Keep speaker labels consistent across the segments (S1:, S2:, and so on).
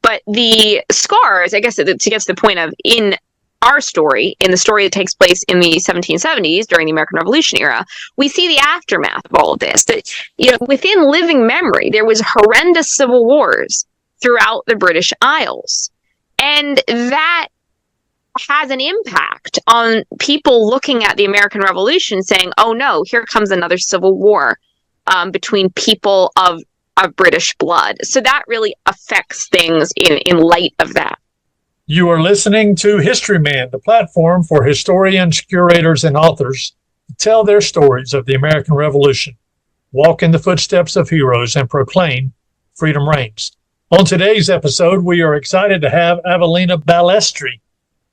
S1: But the scars, I guess, to get to the point of, in our story, in the story that takes place in the 1770s during the American Revolution era, we see the aftermath of all of this. That, within living memory, there was horrendous civil wars throughout the British Isles. And that has an impact on people looking at the American Revolution saying, oh no, here comes another civil war between people of British blood. So that really affects things in light of that.
S2: You are listening to Historyman, the platform for historians, curators, and authors to tell their stories of the American Revolution, walk in the footsteps of heroes, and proclaim freedom reigns. On today's episode, we are excited to have Avellina Balestri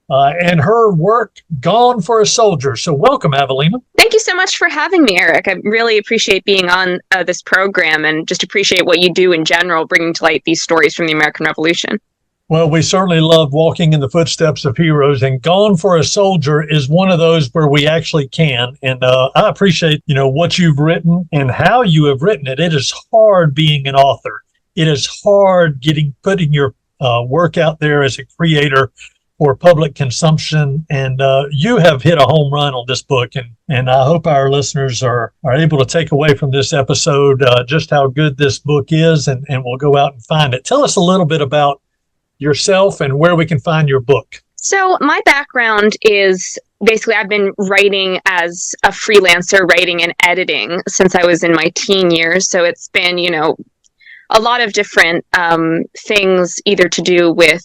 S2: and her work, Gone for a Soldier. So welcome, Avellina.
S1: Thank you so much for having me, Eric. I really appreciate being on this program and just appreciate what you do in general, bringing to light these stories from the American Revolution.
S2: Well, we certainly love walking in the footsteps of heroes, and Gone for a Soldier is one of those where we actually can. And I appreciate, what you've written and how you have written it. It is hard being an author. It is hard putting your work out there as a creator for public consumption. And you have hit a home run on this book. And I hope our listeners are able to take away from this episode just how good this book is, and we'll go out and find it. Tell us a little bit about yourself and where we can find your book.
S1: So my background is basically I've been writing as a freelancer, writing and editing since I was in my teen years. So it's been, a lot of different things either to do with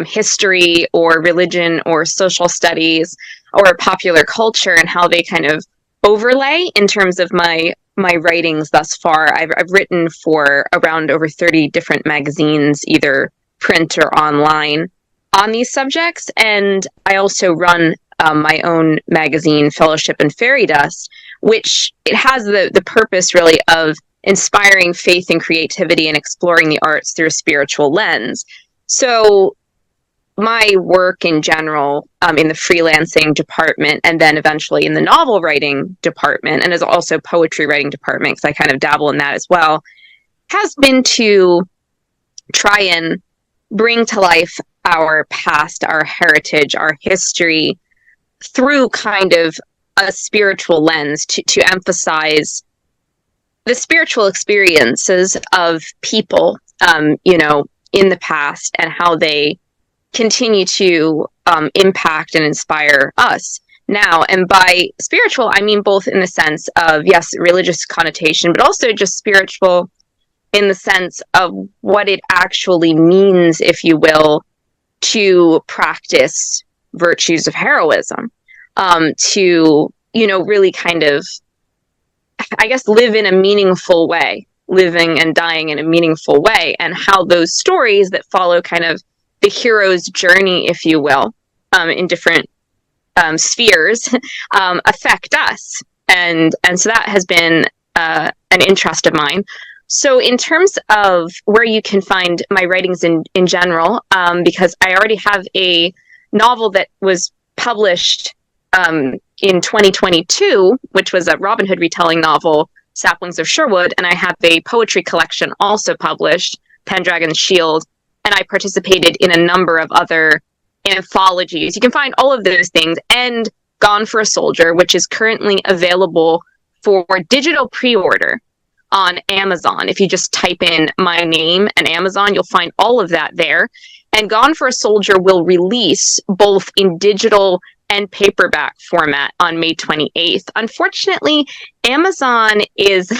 S1: history or religion or social studies or popular culture and how they kind of overlay in terms of my writings thus far. I've written for around over 30 different magazines, either print or online, on these subjects. And I also run my own magazine, Fellowship and Fairy Dust, which it has the purpose really of inspiring faith and creativity and exploring the arts through a spiritual lens. So my work in general, in the freelancing department, and then eventually in the novel writing department, and as also poetry writing department, because I kind of dabble in that as well, has been to try and bring to life our past, our heritage, our history through kind of a spiritual lens to emphasize the spiritual experiences of people, in the past and how they continue to impact and inspire us now. And by spiritual, I mean both in the sense of, yes, religious connotation, but also just spiritual in the sense of what it actually means, if you will, to practice virtues of heroism, to, really kind of, I guess, live in a meaningful way, living and dying in a meaningful way, and how those stories that follow kind of the hero's journey, if you will, in different spheres, affect us. And so that has been an interest of mine. So in terms of where you can find my writings in general, because I already have a novel that was published in 2022, which was a Robin Hood retelling novel, Saplings of Sherwood, and I have a poetry collection also published, Pendragon's Shield, and I participated in a number of other anthologies. You can find all of those things, and Gone for a Soldier, which is currently available for digital pre-order on Amazon. If you just type in my name and Amazon, you'll find all of that there. And Gone for a Soldier will release both in digital and paperback format on May 28th. Unfortunately, Amazon is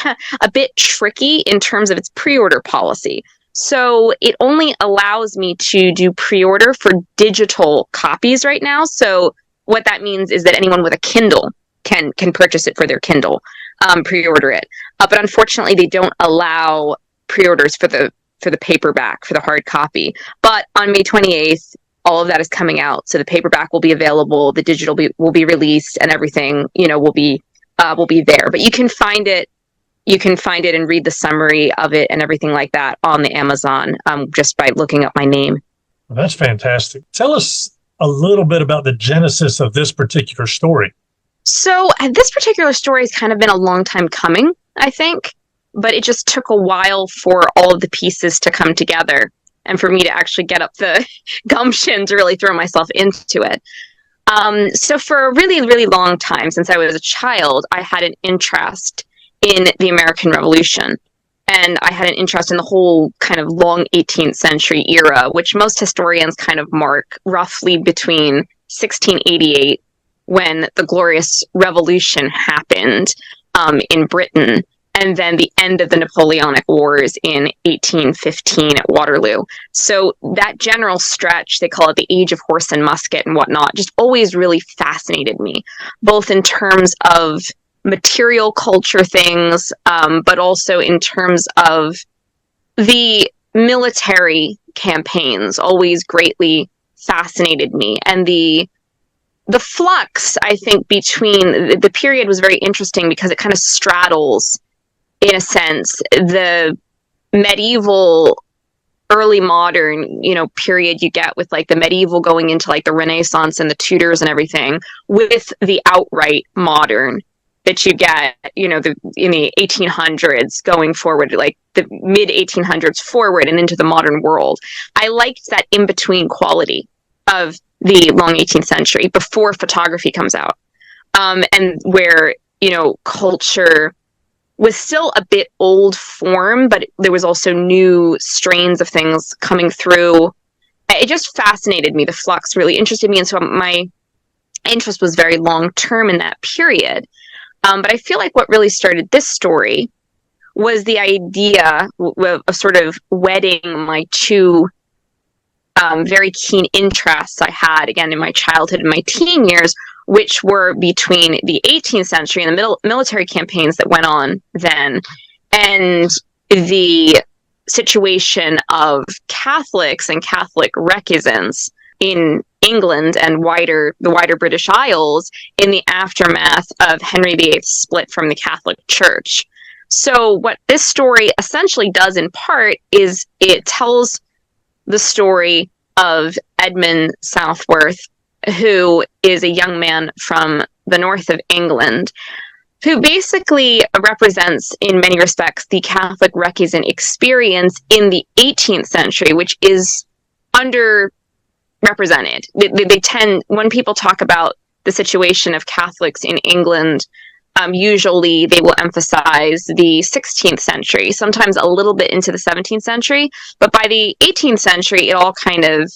S1: a bit tricky in terms of its pre-order policy. So it only allows me to do pre-order for digital copies right now. So what that means is that anyone with a Kindle can purchase it for their Kindle, pre-order it. But unfortunately, they don't allow pre-orders for the paperback, for the hard copy. But on May 28th, all of that is coming out. So the paperback will be available, the digital will be released, and everything, will be there. But you can find it and read the summary of it and everything like that on the Amazon, just by looking up my name.
S2: Well, that's fantastic. Tell us a little bit about the genesis of this particular story.
S1: So this particular story has kind of been a long time coming, I think, but it just took a while for all of the pieces to come together. and for me to actually get up the gumption to really throw myself into it. So for a really, really long time, since I was a child, I had an interest in the American Revolution. And I had an interest in the whole kind of long 18th century era, which most historians kind of mark roughly between 1688, when the Glorious Revolution happened in Britain, and then the end of the Napoleonic Wars in 1815 at Waterloo. So that general stretch, they call it the Age of Horse and Musket and whatnot, just always really fascinated me, both in terms of material culture things, but also in terms of the military campaigns always greatly fascinated me. And the flux, I think, between the period was very interesting because it kind of straddles, in a sense, the medieval, early modern, period you get with like the medieval going into like the Renaissance and the Tudors and everything, with the outright modern that you get, in the 1800s going forward, like the mid 1800s forward and into the modern world. I liked that in-between quality of the long 18th century before photography comes out, and where, culture was still a bit old form, but there was also new strains of things coming through. It just fascinated me. The flux really interested me. And so my interest was very long-term in that period. But I feel like what really started this story was the idea of sort of wedding my two very keen interests I had, again, in my childhood and my teen years, which were between the 18th century and the military campaigns that went on then, and the situation of Catholics and Catholic recusants in England and the wider British Isles in the aftermath of Henry VIII's split from the Catholic Church. So what this story essentially does in part is it tells the story of Edmund Southworth, who is a young man from the north of England, who basically represents, in many respects, the Catholic recusant experience in the 18th century, which is underrepresented. They tend, when people talk about the situation of Catholics in England, usually they will emphasize the 16th century, sometimes a little bit into the 17th century, but by the 18th century, it all kind of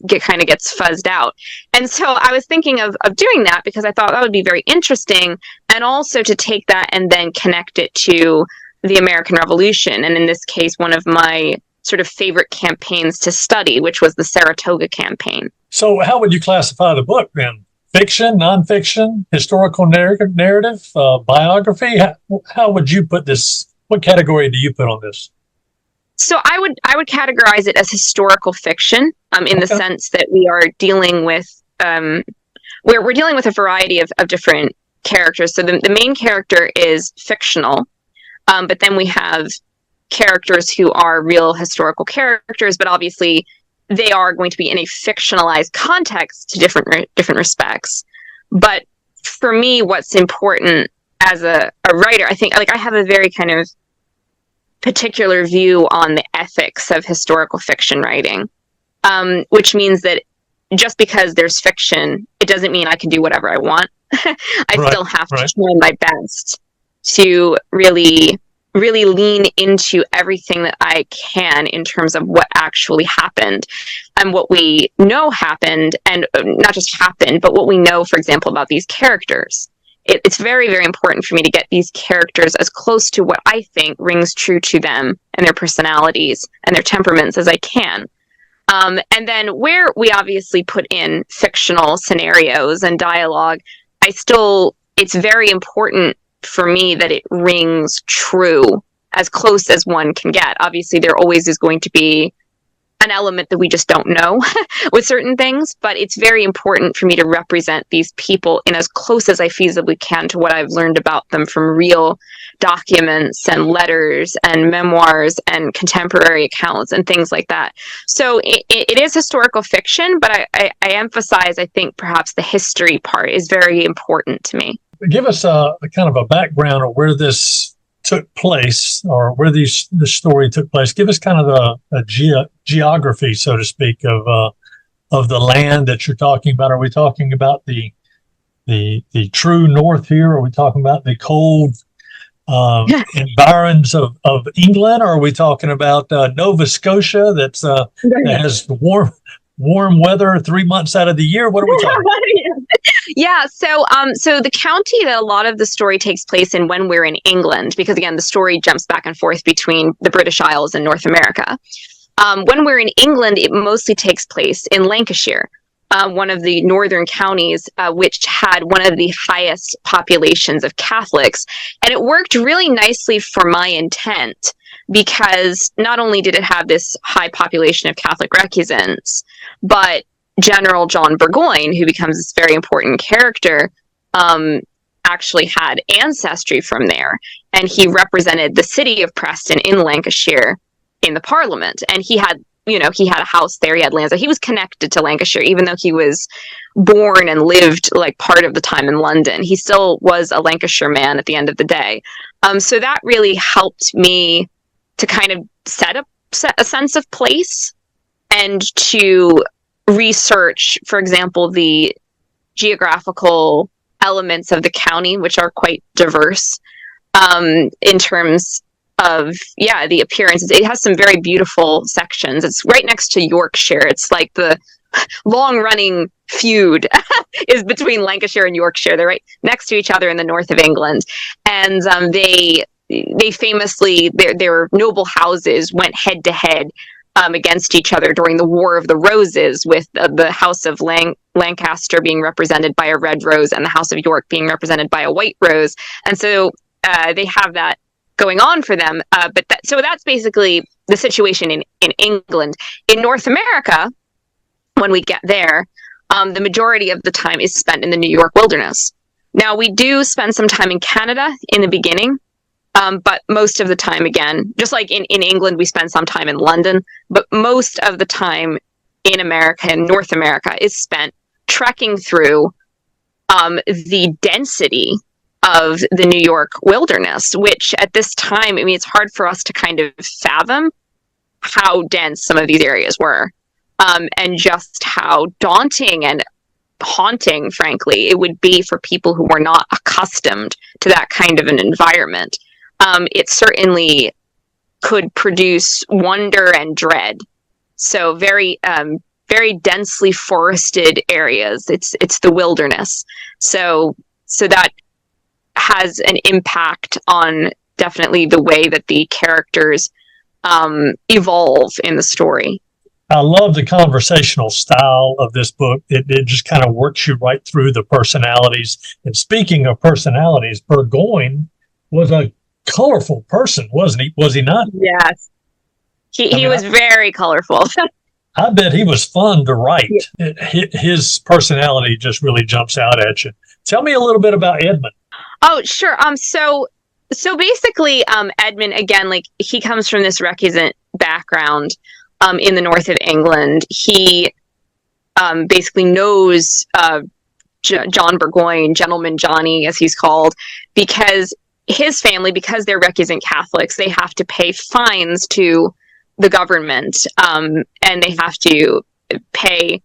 S1: gets fuzzed out. And so I was thinking of doing that because I thought that would be very interesting, and also to take that and then connect it to the American Revolution, and in this case, one of my sort of favorite campaigns to study, which was the Saratoga campaign.
S2: So how would you classify the book then? Fiction, nonfiction, historical narrative, biography? How would you put this? What category do you put on this?
S1: So I would categorize it as historical fiction, in the sense that we are dealing with we're dealing with a variety of different characters. So the main character is fictional, but then we have characters who are real historical characters, but obviously they are going to be in a fictionalized context to different respects. But for me, what's important as a writer, I think, like, I have a very kind of particular view on the ethics of historical fiction writing, which means that just because there's fiction, it doesn't mean I can do whatever I want. I still have to try my best to really lean into everything that I can in terms of what actually happened and what we know happened, and not just happened, but what we know, for example, about these characters. It's very, very important for me to get these characters as close to what I think rings true to them and their personalities and their temperaments as I can. And then where we obviously put in fictional scenarios and dialogue, it's very important for me that it rings true as close as one can get. Obviously, there always is going to be an element that we just don't know with certain things, but it's very important for me to represent these people in as close as I feasibly can to what I've learned about them from real documents and letters and memoirs and contemporary accounts and things like that. So it is historical fiction, but I emphasize, I think perhaps the history part is very important to me.
S2: Give us a kind of a background of where this took place, or where the story took place. Give us kind of a geography, so to speak, of the land that you're talking about. Are we talking about the true north here? Are we talking about the cold environs of England? Or are we talking about Nova Scotia that has warm weather 3 months out of the year? What are we talking about?
S1: Yeah, so the county that a lot of the story takes place in when we're in England, because again, the story jumps back and forth between the British Isles and North America. When we're in England, it mostly takes place in Lancashire, one of the northern counties, which had one of the highest populations of Catholics. And it worked really nicely for my intent, because not only did it have this high population of Catholic recusants, but General John Burgoyne, who becomes this very important character, actually had ancestry from there. And he represented the city of Preston in Lancashire in the Parliament. And he had a house there, he had lands there. He was connected to Lancashire, even though he was born and lived like part of the time in London. He still was a Lancashire man at the end of the day. So that really helped me to kind of set a sense of place, and to research, for example, the geographical elements of the county, which are quite diverse in terms of the appearances. It has some very beautiful sections. It's right next to Yorkshire. It's like the long running feud is between Lancashire and Yorkshire. They're right next to each other in the north of England, and they famously, their noble houses went head to head against each other during the War of the Roses, with the House of Lancaster being represented by a red rose and the House of York being represented by a white rose. And so they have that going on for them. So that's basically the situation in England. In North America, when we get there, the majority of the time is spent in the New York wilderness. Now, we do spend some time in Canada in the beginning, but most of the time, again, just like in England, we spend some time in London, but most of the time in America and North America is spent trekking through the density of the New York wilderness, which at this time, I mean, it's hard for us to kind of fathom how dense some of these areas were, and just how daunting and haunting, frankly, it would be for people who were not accustomed to that kind of an environment. It certainly could produce wonder and dread. So very densely forested areas. It's the wilderness. So that has an impact on definitely the way that the characters evolve in the story.
S2: I love the conversational style of this book. It just kind of works you right through the personalities. And speaking of personalities, Burgoyne was a colorful person, wasn't he? Was he not?
S1: Yes. He was very colorful.
S2: I bet he was fun to write. Yeah. His personality just really jumps out at you. Tell me a little bit about Edmund.
S1: Oh, sure. So basically, Edmund, again, like, he comes from this recusant background in the north of England. He basically knows John Burgoyne, Gentleman Johnny, as he's called, because his family, because they're recusant Catholics, they have to pay fines to the government, and they have to pay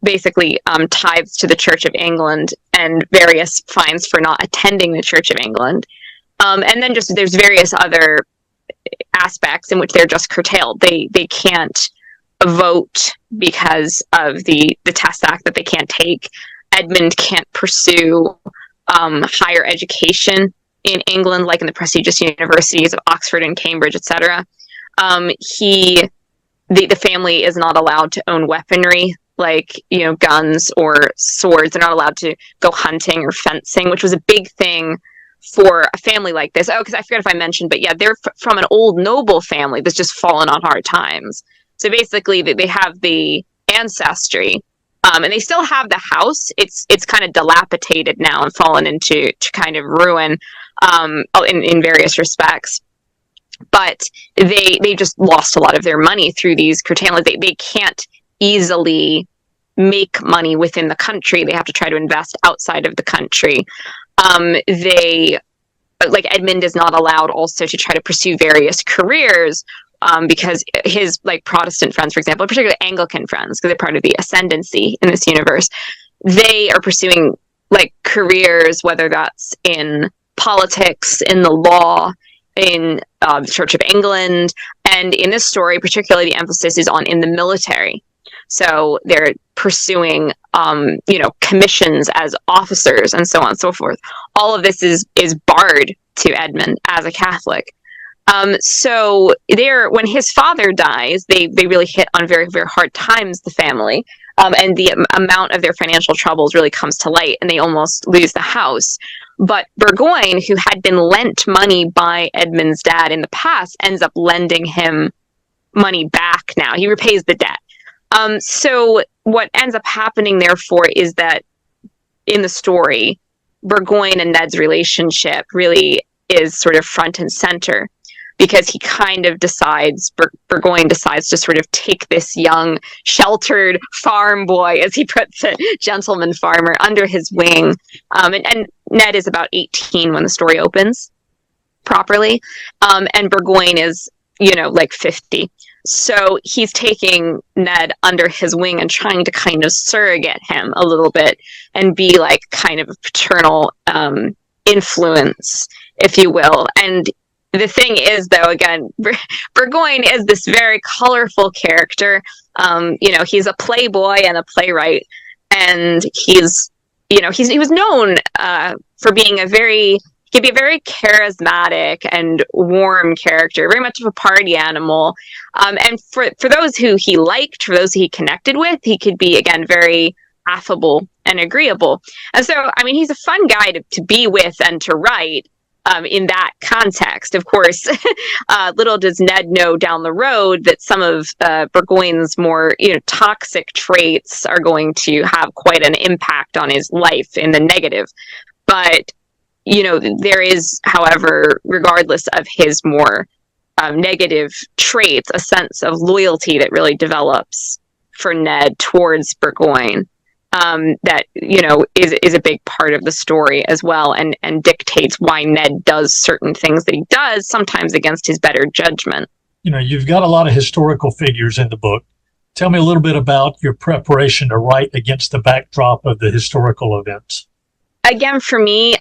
S1: basically tithes to the Church of England and various fines for not attending the Church of England. And then just there's various other aspects in which they're just curtailed. They can't vote because of the Test Act that they can't take. Edmund can't pursue higher education in England, like in the prestigious universities of Oxford and Cambridge, etc. The family is not allowed to own weaponry, like, guns or swords. They're not allowed to go hunting or fencing, which was a big thing for a family like this. Oh, because I forget if I mentioned, but yeah, they're from an old noble family that's just fallen on hard times. So basically, they have the ancestry, and they still have the house. It's kind of dilapidated now and fallen into kind of ruin in various respects. But they just lost a lot of their money through these curtailments. They can't easily make money within the country. They have to try to invest outside of the country. They like Edmund is not allowed also to try to pursue various careers, because his like Protestant friends, for example, particularly Anglican friends, because they're part of the ascendancy in this universe, they are pursuing like careers, whether that's in politics, in the law, in the Church of England, and in this story, particularly the emphasis is on in the military. So they're pursuing, commissions as officers and so on and so forth. All of this is barred to Edmund as a Catholic. So when his father dies, they really hit on very, very hard times, the family, and the amount of their financial troubles really comes to light, and they almost lose the house. But Burgoyne, who had been lent money by Edmund's dad in the past, ends up lending him money back now. He repays the debt. So what ends up happening, therefore, is that in the story, Burgoyne and Ned's relationship really is sort of front and center, because he kind of decides, Burgoyne decides to sort of take this young, sheltered farm boy, as he puts it, gentleman farmer, under his wing. And Ned is about 18 when the story opens properly. And Burgoyne is, like 50. So he's taking Ned under his wing and trying to kind of surrogate him a little bit and be like kind of a paternal influence, if you will. And the thing is, though, again, Burgoyne is this very colorful character. He's a playboy and a playwright, and he was known for being he could be a very charismatic and warm character, very much of a party animal. And for those who he liked, for those who he connected with, he could be, again, very affable and agreeable. And so, I mean, he's a fun guy to be with and to write. In that context, of course, little does Ned know down the road that some of Burgoyne's more toxic traits are going to have quite an impact on his life in the negative. But there is, however, regardless of his more negative traits, a sense of loyalty that really develops for Ned towards Burgoyne. That is a big part of the story as well, and dictates why Ned does certain things that he does, sometimes against his better judgment.
S2: You've got a lot of historical figures in the book. Tell me a little bit about your preparation to write against the backdrop of the historical events.
S1: Again, for me,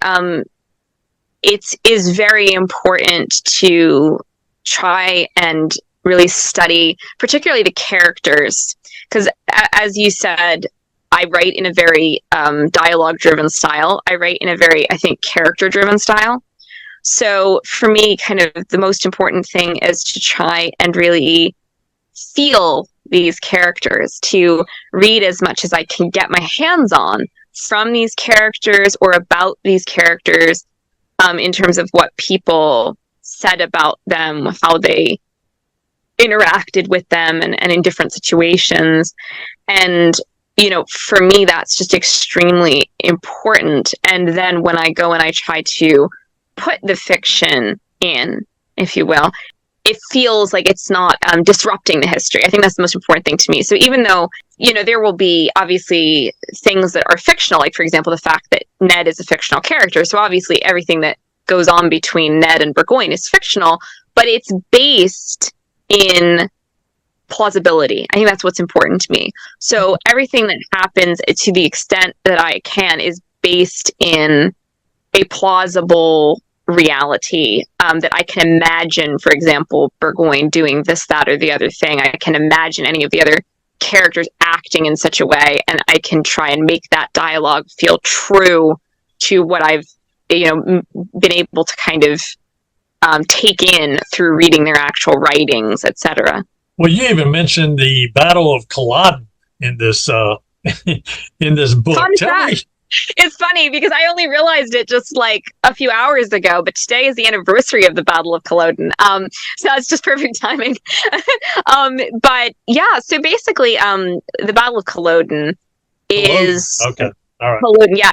S1: it is very important to try and really study, particularly the characters, because as you said, I write in a very dialogue-driven style. I write in a very, I think, character-driven style. So for me, kind of the most important thing is to try and really feel these characters, to read as much as I can get my hands on from these characters or about these characters, in terms of what people said about them, how they interacted with them, and in different situations. And for me, that's just extremely important. And then when I go and I try to put the fiction in, if you will, it feels like it's not disrupting the history. I think that's the most important thing to me. So even though, there will be obviously things that are fictional, like, for example, the fact that Ned is a fictional character. So obviously everything that goes on between Ned and Burgoyne is fictional, but it's based in plausibility. I think that's what's important to me. So everything that happens, to the extent that I can, is based in a plausible reality, that I can imagine, for example, Burgoyne doing this, that, or the other thing. I can imagine any of the other characters acting in such a way, and I can try and make that dialogue feel true to what I've been able to kind of take in through reading their actual writings, etc.
S2: Well, you even mentioned the Battle of Culloden in this in this book.
S1: Tell me. It's funny because I only realized it just like a few hours ago, but today is the anniversary of the Battle of Culloden. So it's just perfect timing. But yeah, so basically, the Battle of Culloden is
S2: okay. All right.
S1: Culloden, yeah.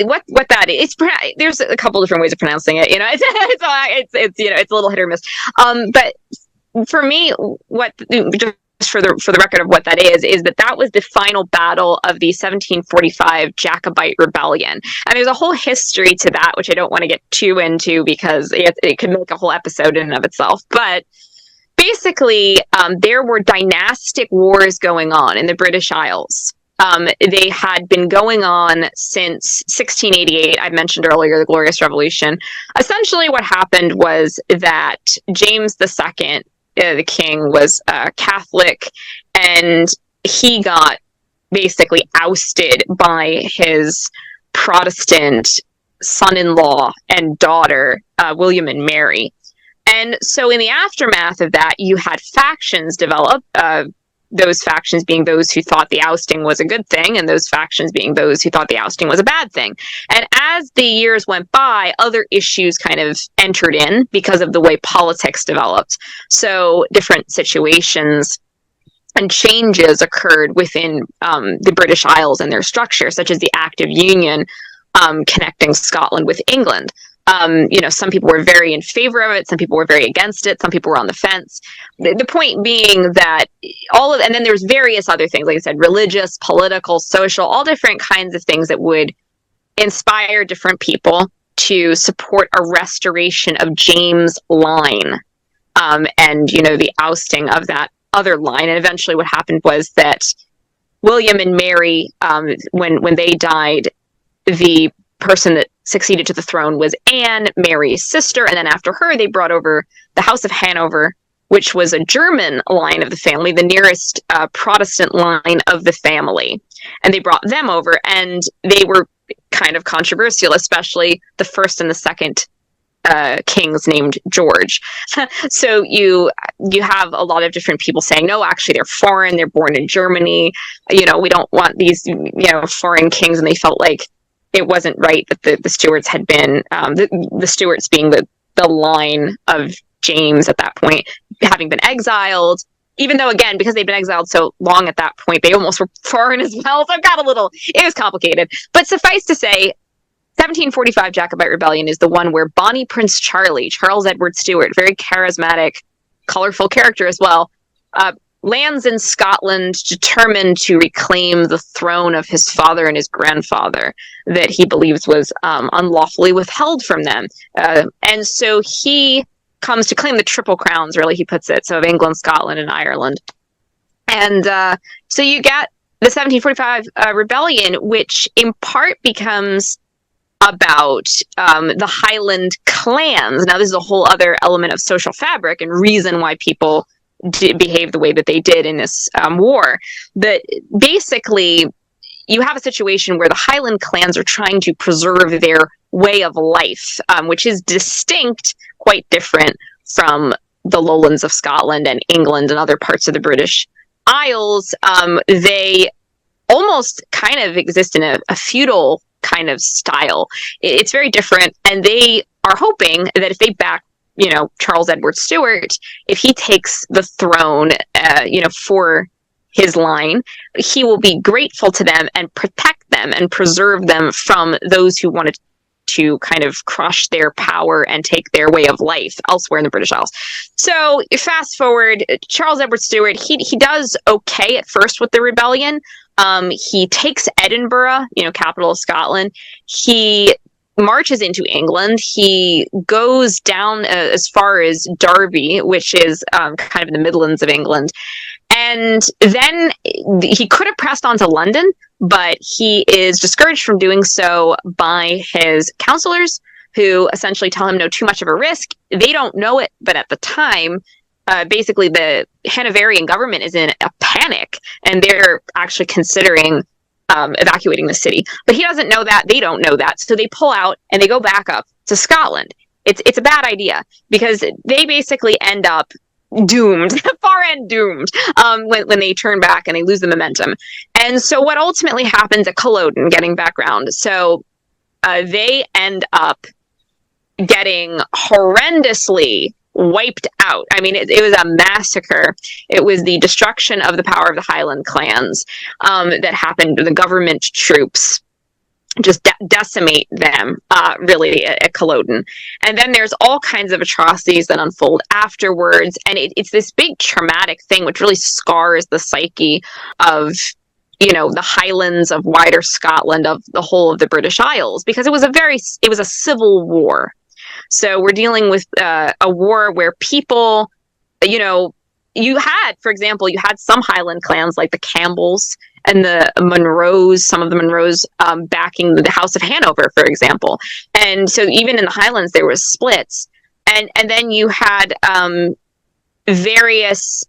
S1: What that is? There's a couple different ways of pronouncing it. It's a little hit or miss. But for me, just for the record of what that is that was the final battle of the 1745 Jacobite Rebellion. And there's a whole history to that, which I don't want to get too into because it could make a whole episode in and of itself. But basically, there were dynastic wars going on in the British Isles. They had been going on since 1688. I mentioned earlier the Glorious Revolution. Essentially, what happened was that James II, the king, was Catholic, and he got basically ousted by his Protestant son-in-law and daughter, William and Mary. And so in the aftermath of that, you had factions develop, those factions being those who thought the ousting was a good thing, and those factions being those who thought the ousting was a bad thing. And as the years went by, other issues kind of entered in because of the way politics developed. So different situations and changes occurred within the British Isles and their structure, such as the Act of Union connecting Scotland with England. Some people were very in favor of it, some people were very against it, some people were on the fence. The point being that and then there's various other things, like I said, religious, political, social, all different kinds of things that would inspire different people to support a restoration of James' line, and, the ousting of that other line. And eventually what happened was that William and Mary, when they died, the person that succeeded to the throne was Anne, Mary's sister, and then after her, they brought over the House of Hanover, which was a German line of the family, the nearest Protestant line of the family. And they brought them over, and they were kind of controversial, especially the first and the second kings named George. So you have a lot of different people saying, no, actually they're foreign, they're born in Germany, we don't want these, foreign kings, and they felt like it wasn't right that the Stuarts had been, the Stuarts being the line of James at that point, having been exiled, even though, again, because they'd been exiled so long at that point, they almost were foreign as well. So it was complicated. But suffice to say, 1745 Jacobite Rebellion is the one where Bonnie Prince Charlie, Charles Edward Stuart, very charismatic, colorful character as well, lands in Scotland determined to reclaim the throne of his father and his grandfather that he believes was unlawfully withheld from them. And so he comes to claim the triple crowns, really, he puts it, so of England, Scotland, and Ireland. And so you get the 1745 rebellion, which in part becomes about the Highland clans. Now, this is a whole other element of social fabric and reason why people behave the way that they did in this war. But basically, you have a situation where the Highland clans are trying to preserve their way of life, which is distinct, quite different from the lowlands of Scotland and England and other parts of the British Isles. They almost kind of exist in a feudal kind of style. It's very different, and they are hoping that if they back Charles Edward Stuart, if he takes the throne, for his line, he will be grateful to them and protect them and preserve them from those who wanted to kind of crush their power and take their way of life elsewhere in the British Isles. So fast forward, Charles Edward Stuart, he does okay at first with the rebellion. He takes Edinburgh, capital of Scotland. He marches into England. He goes down as far as Derby, which is kind of in the Midlands of England. And then he could have pressed on to London, but he is discouraged from doing so by his counselors, who essentially tell him no too much of a risk. They don't know it, but at the time, basically the Hanoverian government is in a panic, and they're actually considering evacuating the city. But he doesn't know that. They don't know that. So they pull out and they go back up to Scotland. It's a bad idea because they basically end up doomed, far end doomed, when they turn back and they lose the momentum. And so what ultimately happens at Culloden, getting background, so they end up getting horrendously wiped out. I mean, it was a massacre. It was the destruction of the power of the Highland clans that happened. The government troops just decimate them, really, at Culloden. And then there's all kinds of atrocities that unfold afterwards, and it's this big traumatic thing which really scars the psyche of, the Highlands, of wider Scotland, of the whole of the British Isles, because it was a civil war. So we're dealing with a war where people, for example, you had some Highland clans like the Campbells and the Munros, some of the Munros backing the House of Hanover, for example. And so even in the Highlands, there was splits. And then you had various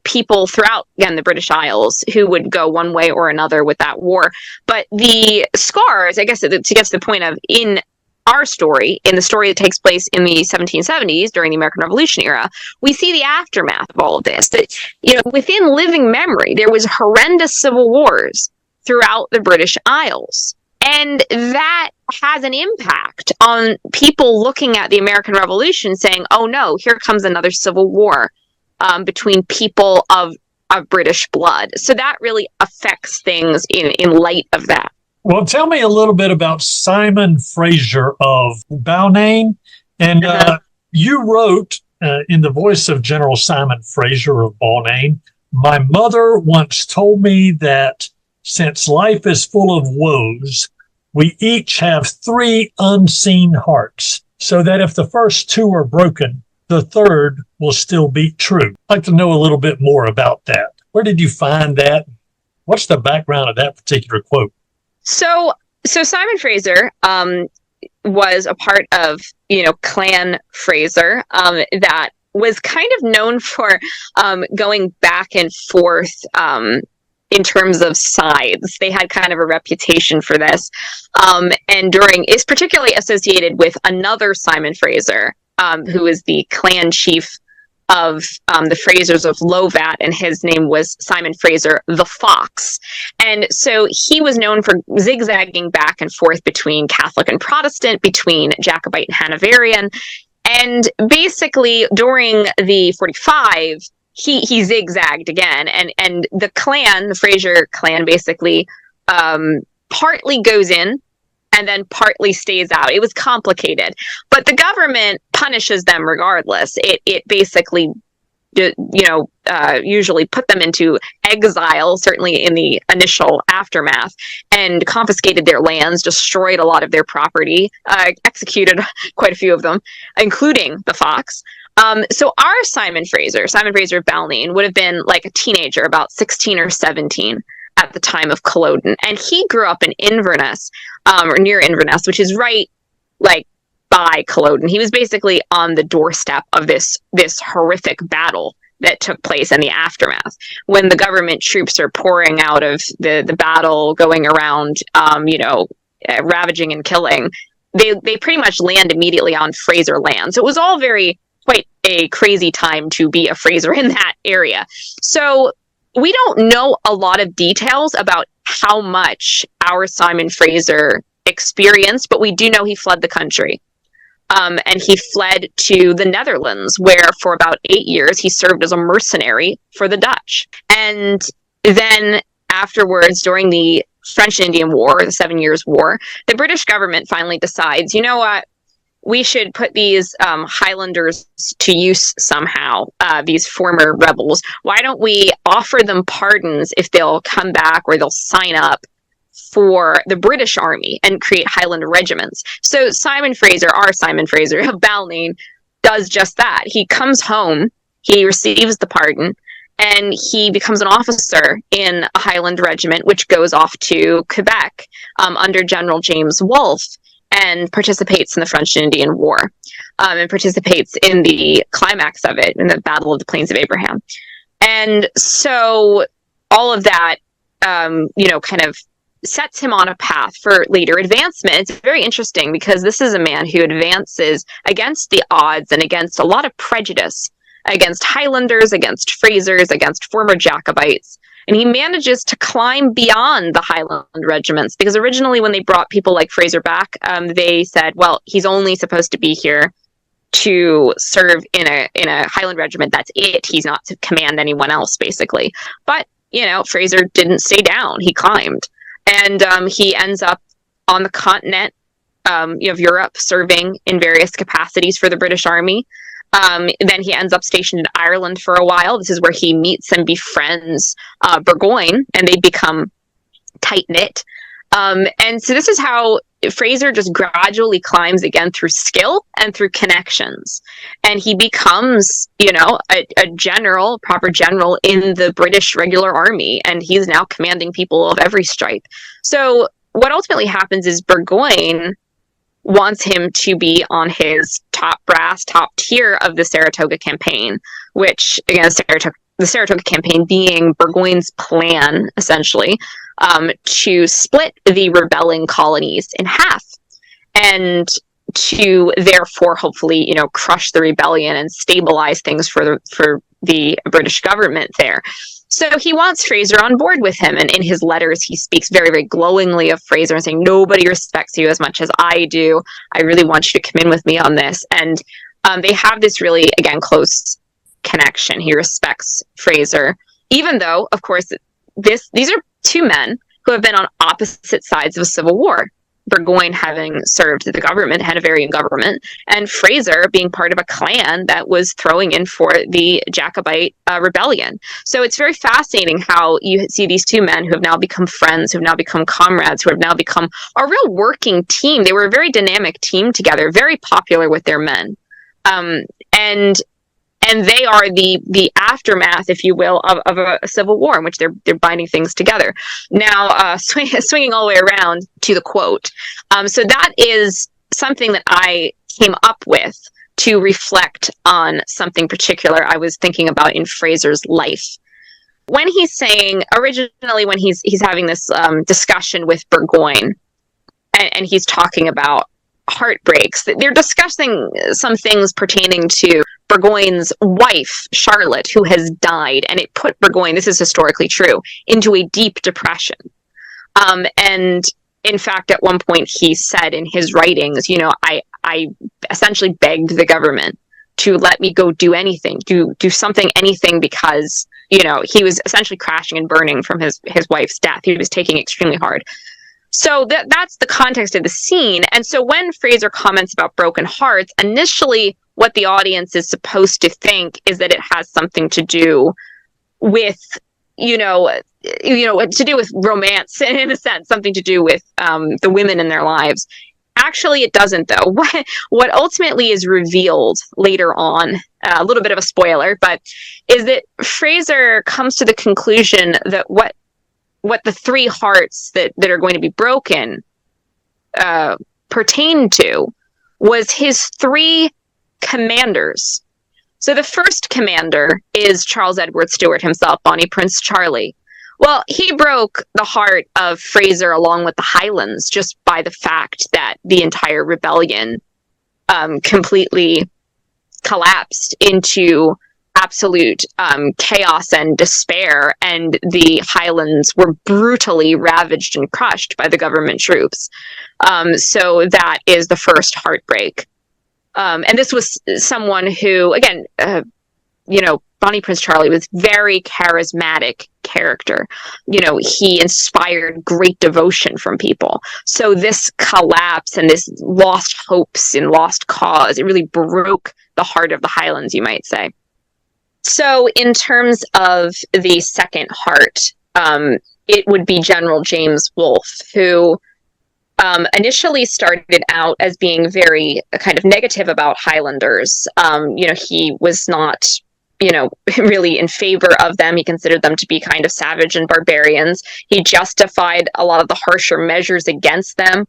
S1: people throughout, again, the British Isles who would go one way or another with that war. But the scars, I guess, to get to the point of, in our story, in the story that takes place in the 1770s during the American Revolution era, we see the aftermath of all of this. That, within living memory, there was horrendous civil wars throughout the British Isles. And that has an impact on people looking at the American Revolution saying, oh no, here comes another civil war between people of British blood. So that really affects things in light of that.
S2: Well, tell me a little bit about Simon Fraser of Balnain. And you wrote, in the voice of General Simon Fraser of Balnain, my mother once told me that since life is full of woes, we each have 3 unseen hearts, so that if the first 2 are broken, the third will still beat true. I'd like to know a little bit more about that. Where did you find that? What's the background of that particular quote?
S1: So Simon Fraser was a part of, Clan Fraser that was kind of known for going back and forth in terms of sides. They had kind of a reputation for this. And is particularly associated with another Simon Fraser, who is the clan chief of the Frasers of Lovat, and his name was Simon Fraser the Fox. And so he was known for zigzagging back and forth between Catholic and Protestant, between Jacobite and Hanoverian. And basically, during the 45, he zigzagged again. And the clan, the Fraser clan, basically partly goes in and then partly stays out. It was complicated, but the government punishes them regardless. It basically, usually put them into exile, certainly in the initial aftermath, and confiscated their lands, destroyed a lot of their property, executed quite a few of them, including the Fox. So our Simon Fraser of Balnain, would have been like a teenager, about 16 or 17. At the time of Culloden, and he grew up in Inverness, or near Inverness, which is right, like, by Culloden. He was basically on the doorstep of this horrific battle that took place in the aftermath, when the government troops are pouring out of the battle, going around, ravaging and killing. They pretty much land immediately on Fraser land. So it was all quite a crazy time to be a Fraser in that area. So we don't know a lot of details about how much our Simon Fraser experienced, but we do know he fled the country. And he fled to the Netherlands, where for about 8 years he served as a mercenary for the Dutch. And then afterwards, during the French Indian War, the 7 Years' War, the British government finally decides, you know what? We should put these Highlanders to use somehow, these former rebels. Why don't we offer them pardons if they'll come back, or they'll sign up for the British Army and create Highland regiments? So Simon Fraser, our Simon Fraser of Balnain, does just that. He comes home, he receives the pardon, and he becomes an officer in a Highland regiment, which goes off to Quebec under General James Wolfe, and participates in the French Indian War, and participates in the climax of it, in the Battle of the Plains of Abraham. And so all of that, kind of sets him on a path for later advancement. It's very interesting, because this is a man who advances against the odds and against a lot of prejudice, against Highlanders, against Frasers, against former Jacobites. And he manages to climb beyond the Highland regiments, because originally when they brought people like Fraser back, they said, well, he's only supposed to be here to serve in a Highland regiment. That's it. He's not to command anyone else, basically. But, Fraser didn't stay down. He climbed. And he ends up on the continent of Europe, serving in various capacities for the British Army. Then he ends up stationed in Ireland for a while. This is where he meets and befriends Burgoyne, and they become tight-knit. And so this is how Fraser just gradually climbs again through skill and through connections. And he becomes, a general, proper general in the British regular army. And he's now commanding people of every stripe. So what ultimately happens is Burgoyne wants him to be on his top brass, top tier of the Saratoga campaign, which, again, the Saratoga campaign being Burgoyne's plan, essentially, to split the rebelling colonies in half and to therefore hopefully, crush the rebellion and stabilize things for the British government there. So he wants Fraser on board with him. And in his letters, he speaks very, very glowingly of Fraser and saying, nobody respects you as much as I do. I really want you to come in with me on this. And they have this really, again, close connection. He respects Fraser, even though, of course, these are two men who have been on opposite sides of a civil war. Burgoyne having served the government, Hanoverian government, and Fraser being part of a clan that was throwing in for the Jacobite rebellion. So it's very fascinating how you see these two men who have now become friends, who have now become comrades, who have now become a real working team. They were a very dynamic team together, very popular with their men. And they are the aftermath, if you will, of a civil war in which they're binding things together. Now, swinging all the way around to the quote. So that is something that I came up with to reflect on something particular I was thinking about in Fraser's life. When he's saying, originally when he's having this discussion with Burgoyne, and he's talking about heartbreaks, they're discussing some things pertaining to Burgoyne's wife, Charlotte, who has died, and it put Burgoyne, this is historically true, into a deep depression. And in fact, at one point he said in his writings, I essentially begged the government to let me go do anything, do something, anything, because, he was essentially crashing and burning from his wife's death. He was taking it extremely hard. So that's the context of the scene. And so when Fraser comments about broken hearts, initially what the audience is supposed to think is that it has something to do with, to do with romance, in a sense, something to do with the women in their lives. Actually, it doesn't, though. What ultimately is revealed later on, a little bit of a spoiler, but is that Fraser comes to the conclusion that what the three hearts that are going to be broken pertain to was his three commanders. So the first commander is Charles Edward Stuart himself, Bonnie Prince Charlie. Well, he broke the heart of Fraser along with the Highlands just by the fact that the entire rebellion completely collapsed into absolute chaos and despair, and the Highlands were brutally ravaged and crushed by the government troops. So that is the first heartbreak. And this was someone who, again, Bonnie Prince Charlie was very charismatic character. He inspired great devotion from people. So this collapse and this lost hopes and lost cause, it really broke the heart of the Highlands, you might say. So in terms of the second heart, it would be General James Wolfe, who initially started out as being very kind of negative about Highlanders. He was not, really in favor of them. He considered them to be kind of savage and barbarians. He justified a lot of the harsher measures against them.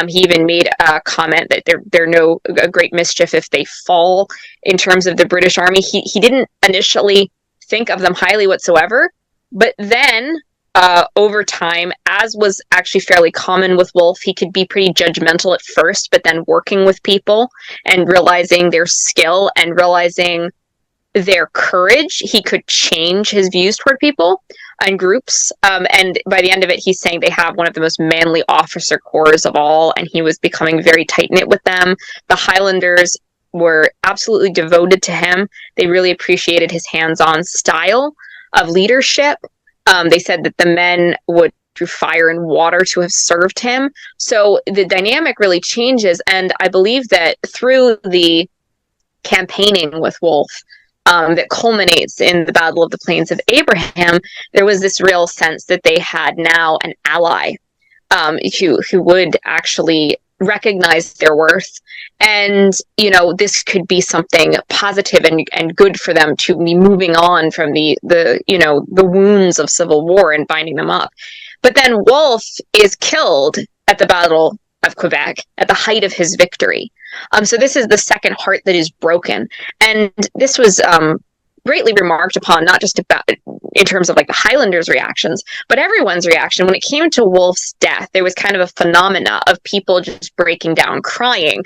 S1: He even made a comment that they're no great mischief if they fall in terms of the British Army. He didn't initially think of them highly whatsoever, but then over time, as was actually fairly common with Wolfe, he could be pretty judgmental at first, but then working with people and realizing their skill and realizing their courage, he could change his views toward people and groups. And by the end of it, he's saying they have one of the most manly officer corps of all, and he was becoming very tight-knit with them. The Highlanders were absolutely devoted to him. They really appreciated his hands-on style of leadership. They said that the men would through fire and water to have served him. So the dynamic really changes. And I believe that through the campaigning with Wolfe, that culminates in the Battle of the Plains of Abraham, there was this real sense that they had now an ally, who would actually recognize their worth. And, this could be something positive and good for them to be moving on from the wounds of civil war and binding them up. But then Wolfe is killed at the Battle of Quebec at the height of his victory. So this is the second heart that is broken. And this was greatly remarked upon, not just about in terms of like the Highlanders' reactions, but everyone's reaction. When it came to Wolfe's death, there was kind of a phenomena of people just breaking down, crying.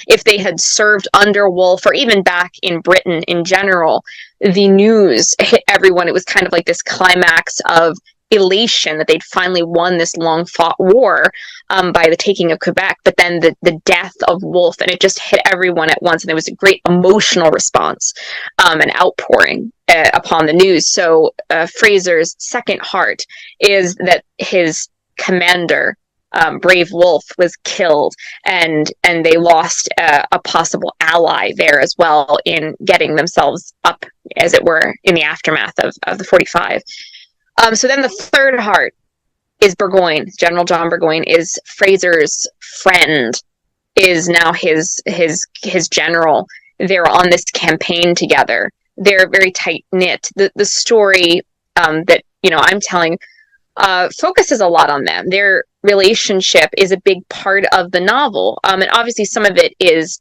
S1: If they had served under Wolfe, or even back in Britain in general, the news hit everyone. It was kind of like this climax of elation that they'd finally won this long fought war by the taking of Quebec, but then the death of Wolfe, and it just hit everyone at once, and there was a great emotional response and outpouring upon the news. So Fraser's second heart is that his commander, brave Wolfe, was killed, and they lost a possible ally there as well in getting themselves up, as it were, in the aftermath of the 45. So then the third heart is Burgoyne. General John Burgoyne is Fraser's friend, is now his general. They're on this campaign together. They're very tight knit. The story that I'm telling focuses a lot on them. Their relationship is a big part of the novel, and obviously some of it is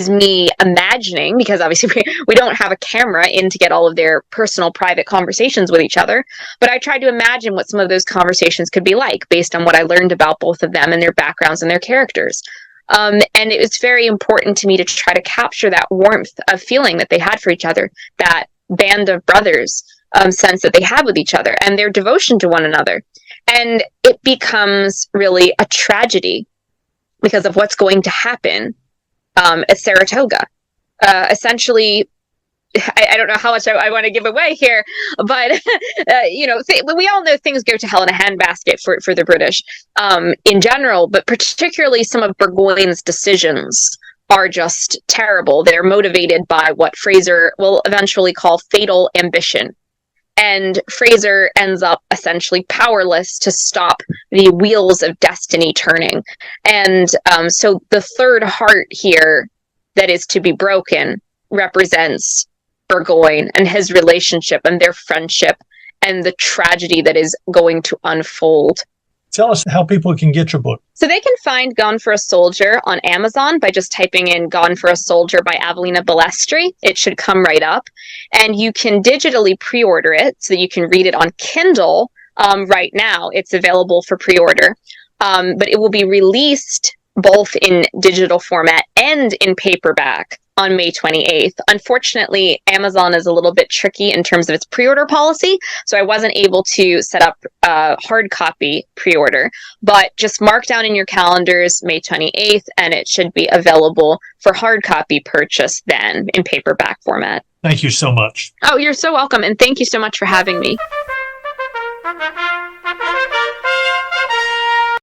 S1: me imagining, because obviously we don't have a camera in to get all of their personal private conversations with each other, but I tried to imagine what some of those conversations could be like based on what I learned about both of them and their backgrounds and their characters. And it was very important to me to try to capture that warmth of feeling that they had for each other, that band of brothers sense that they had with each other, and their devotion to one another. And it becomes really a tragedy because of what's going to happen at Saratoga. Essentially, I don't know how much I want to give away here, but we all know things go to hell in a handbasket for the British in general, but particularly some of Burgoyne's decisions are just terrible. They're motivated by what Fraser will eventually call fatal ambition. And Fraser ends up essentially powerless to stop the wheels of destiny turning. And so the third heart here that is to be broken represents Burgoyne and his relationship and their friendship and the tragedy that is going to unfold.
S2: Tell us how people can get your book.
S1: So they can find Gone for a Soldier on Amazon by just typing in Gone for a Soldier by Avellina Balestri. It should come right up. And you can digitally pre-order it so that you can read it on Kindle right now. It's available for pre-order. But it will be released both in digital format and in paperback on May 28th. Unfortunately, Amazon is a little bit tricky in terms of its pre-order policy, so I wasn't able to set up hard copy pre-order, but just mark down in your calendars May 28th, and it should be available for hard copy purchase then in paperback format.
S2: Thank you so much.
S1: Oh, you're so welcome, and thank you so much for having me.